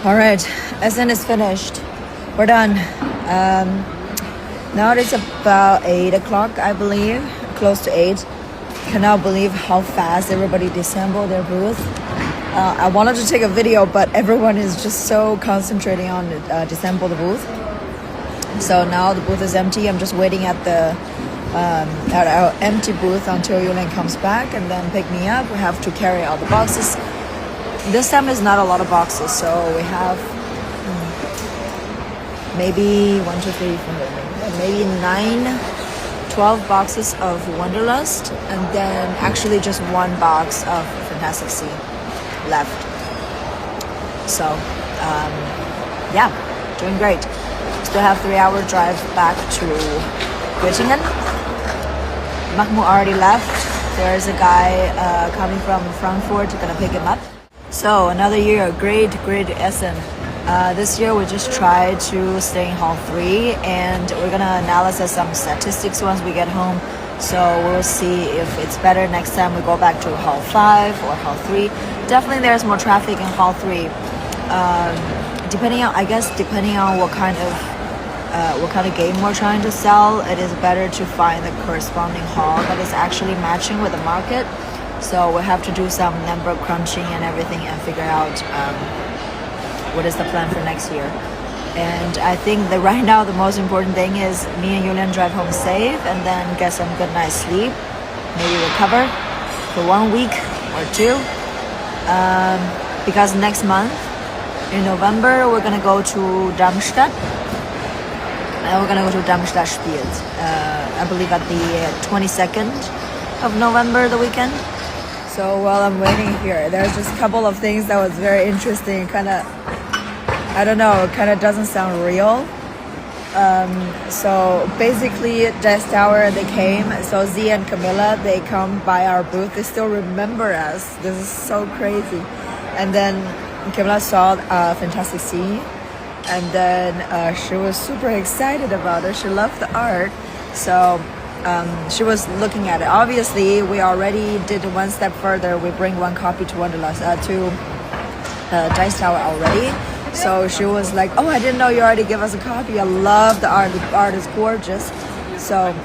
All right, Essen is finished. We're done. Now it's about 8 o'clock, I believe, close to 8. Cannot believe how fast everybody disassembled their booth. I wanted to take a video, but everyone is just so concentrating on disassemble the booth. So now the booth is empty. I'm just waiting at our empty booth until Yulian comes back and then pick me up. We have to carry all the boxes. This time is not a lot of boxes, so we have maybe 12 boxes of Wanderlust, and then actually just one box of Fantastic Sea left. So yeah, doing great. Still have 3-hour drive back to Göttingen. Mahmoud already left. There's a guy coming from Frankfurt, gonna pick him up. So another year, great Essen. This year we just try to stay in Hall 3, and we're gonna analyze some statistics once we get home. So we'll see if it's better next time we go back to Hall 5 or Hall 3. Definitely there's more traffic in Hall 3. Depending on what kind of game we're trying to sell, it is better to find the corresponding hall that is actually matching with the market. So we'll have to do some number crunching and everything and figure out what is the plan for next year. And I think that right now the most important thing is me and Yulian drive home safe and then get some good night's sleep, maybe recover for 1 week or 2. Because next month in November we're gonna go to Darmstadt. And we're gonna go to Darmstadt Spiel. I believe at the 22nd of November, the weekend. So while I'm waiting here, there's just a couple of things that was very interesting. Kind of doesn't sound real. So basically, Dice Tower, they came. So Z and Camilla, they come by our booth. They still remember us. This is so crazy. And then Camilla saw Fantastic Sea. And then she was super excited about it. She loved the art. So she was looking at it. Obviously, we already did one step further. We bring one copy to Wanderlust, to Dice Tower already. So she was like, oh, I didn't know you already gave us a copy. I love the art. The art is gorgeous. So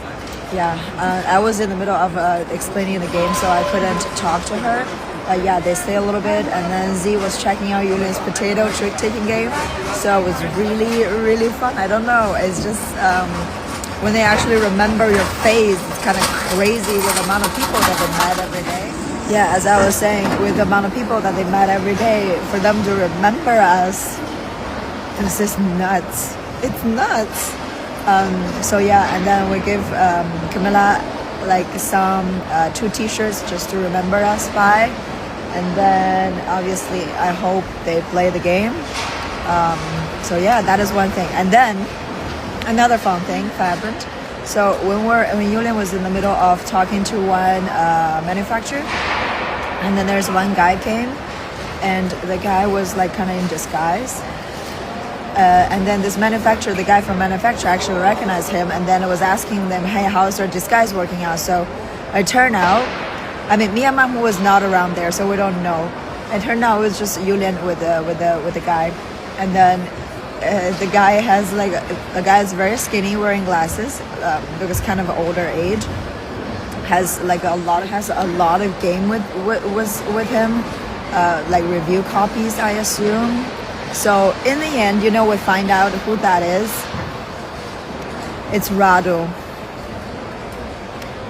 yeah, I was in the middle of explaining the game, so I couldn't talk to her. But yeah, they stay a little bit, and then Z was checking out Yulian's potato trick-taking game. So it was really fun. I don't know. It's just when they actually remember your face, it's kind of crazy with the amount of people that they met every day. Yeah, as I was saying, with the amount of people that they met every day, for them to remember us, it's just nuts. It's nuts. So yeah, and then we give Camilla like some 2 t-shirts just to remember us by. And then obviously I hope they play the game. So yeah, that is one thing. And then another fun thing, Vibrant. So when Yulian was in the middle of talking to one manufacturer, and then there's one guy came, and the guy was like kind of in disguise. And then this manufacturer, the guy from manufacturer actually recognized him, and then I was asking them, hey, how's their disguise working out? So it turned out, me and Mahmoud was not around there, so we don't know. It turned out it was just Yulian with the guy. And then the guy has like a guy is very skinny, wearing glasses, because kind of older age. Has a lot of game with him, like review copies, I assume. So in the end, we find out who that is. It's Rado.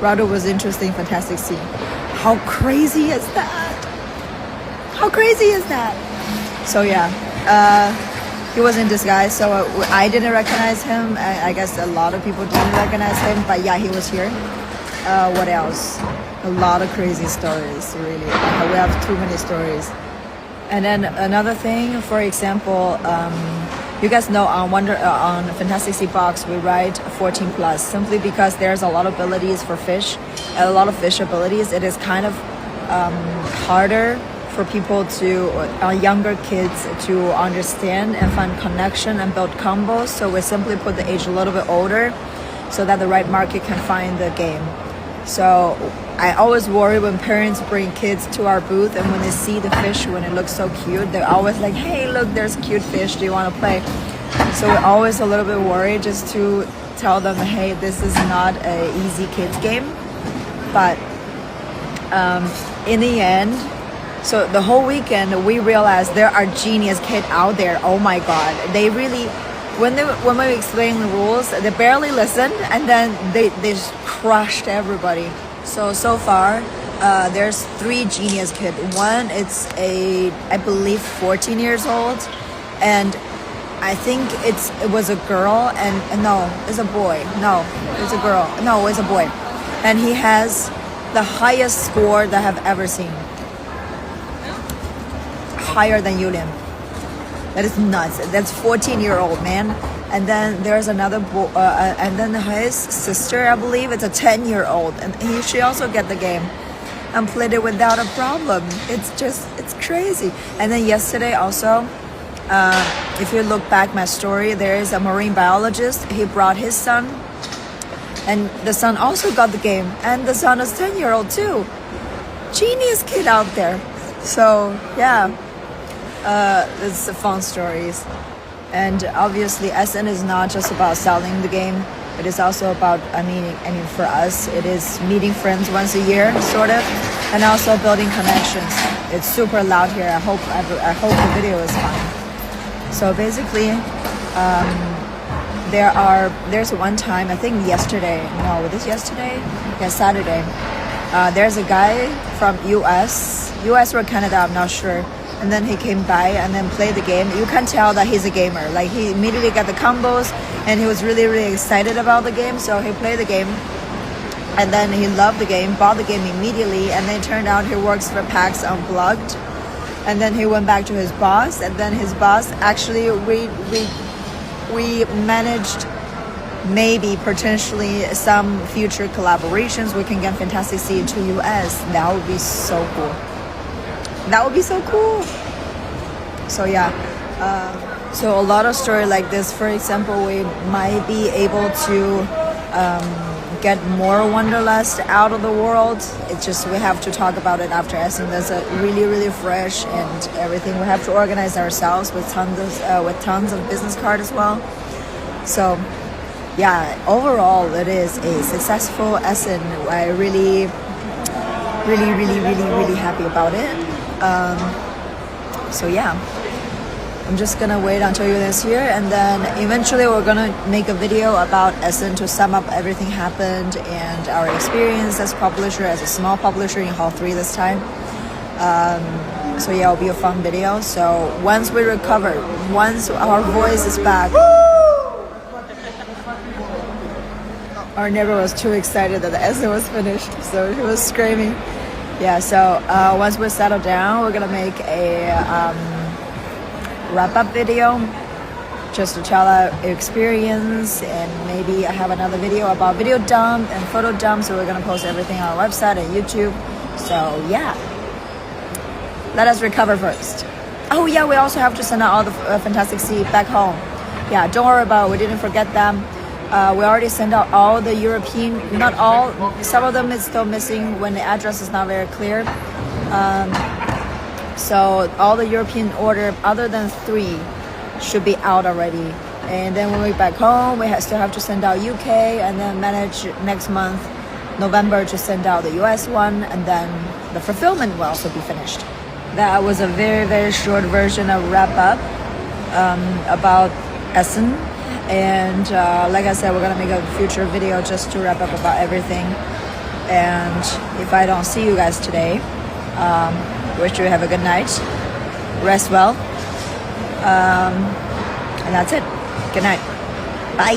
Rado was interesting, Fantastic Sea. How crazy is that? So yeah, he was in disguise, so I didn't recognize him. I guess a lot of people didn't recognize him, but yeah, he was here. What else? A lot of crazy stories, really. We have too many stories. And then another thing, for example, you guys know on Fantastic Sea box we write 14 plus, simply because there's a lot of abilities for fish, a lot of fish abilities. It is kind of harder for people younger kids to understand and find connection and build combos. So we simply put the age a little bit older, so that the right market can find the game. So I always worry when parents bring kids to our booth, and when they see the fish, when it looks so cute, they're always like, hey, look, there's a cute fish, do you want to play? So we're always a little bit worried just to tell them, hey, this is not an easy kids game. But in the end, so the whole weekend we realized there are genius kids out there. Oh my God, they really, when we explain the rules, they barely listen, and then they just crushed everybody. So far, there's 3 genius kids. One, it's I believe 14 years old, and I think it was a girl, and no, it's a boy. No, it's a girl. No, it's a boy, and he has the highest score that I've ever seen. Higher than Yulian. That is nuts. That's 14-year-old man. And then there's another boy, and then his sister, I believe, it's a 10-year-old, and she also get the game and played it without a problem. It's crazy. And then yesterday also, if you look back my story, there is a marine biologist. He brought his son, and the son also got the game, and the son is 10-year-old too. Genius kid out there. So yeah, it's fun stories. And obviously Essen is not just about selling the game. It is also about, I mean for us, it is meeting friends once a year, sort of, and also building connections. It's super loud here. I hope the video is fine. So basically, there's one time, I think yesterday, no, was this yesterday? Yeah, Saturday. There's a guy from US or Canada, I'm not sure. And then he came by and then played the game. You can tell that he's a gamer. Like, he immediately got the combos, and he was really, really excited about the game. So he played the game, and then he loved the game, bought the game immediately, and then it turned out he works for PAX Unplugged. And then he went back to his boss, and then his boss actually, we managed maybe potentially some future collaborations. We can get Fantastic Sea to US. That would be so cool. That would be so cool. So yeah, so a lot of story like this. For example, we might be able to get more Wanderlust out of the world. It's just we have to talk about it after Essen. That's a really, really fresh and everything. We have to organize ourselves with tons of business cards as well. So yeah, overall it is a successful Essen. I really happy about it. So yeah, I'm just gonna wait until you're this year, and then eventually we're gonna make a video about Essen to sum up everything happened and our experience as publisher, as a small publisher in Hall 3 this time. So yeah, it'll be a fun video. So once we recover, once our voice is back. Our neighbor was too excited that the Essen was finished, so he was screaming. Yeah, so once we settle down, we're gonna make a wrap-up video just to tell our experience, and maybe I have another video about video dump and photo dump, so we're gonna post everything on our website and YouTube. So yeah, let us recover first. Oh yeah, we also have to send out all the Fantastic Sea back home. Yeah, don't worry about it, we didn't forget them. We already sent out all the European, not all, some of them is still missing when the address is not very clear. So all the European order, other than 3, should be out already. And then when we're back home, we still have to send out UK, and then manage next month, November, to send out the US one, and then the fulfillment will also be finished. That was a very, very short version of wrap up about Essen. And like I said, we're gonna make a future video just to wrap up about everything. And if I don't see you guys today, wish you have a good night, rest well, and that's it. Good night. Bye.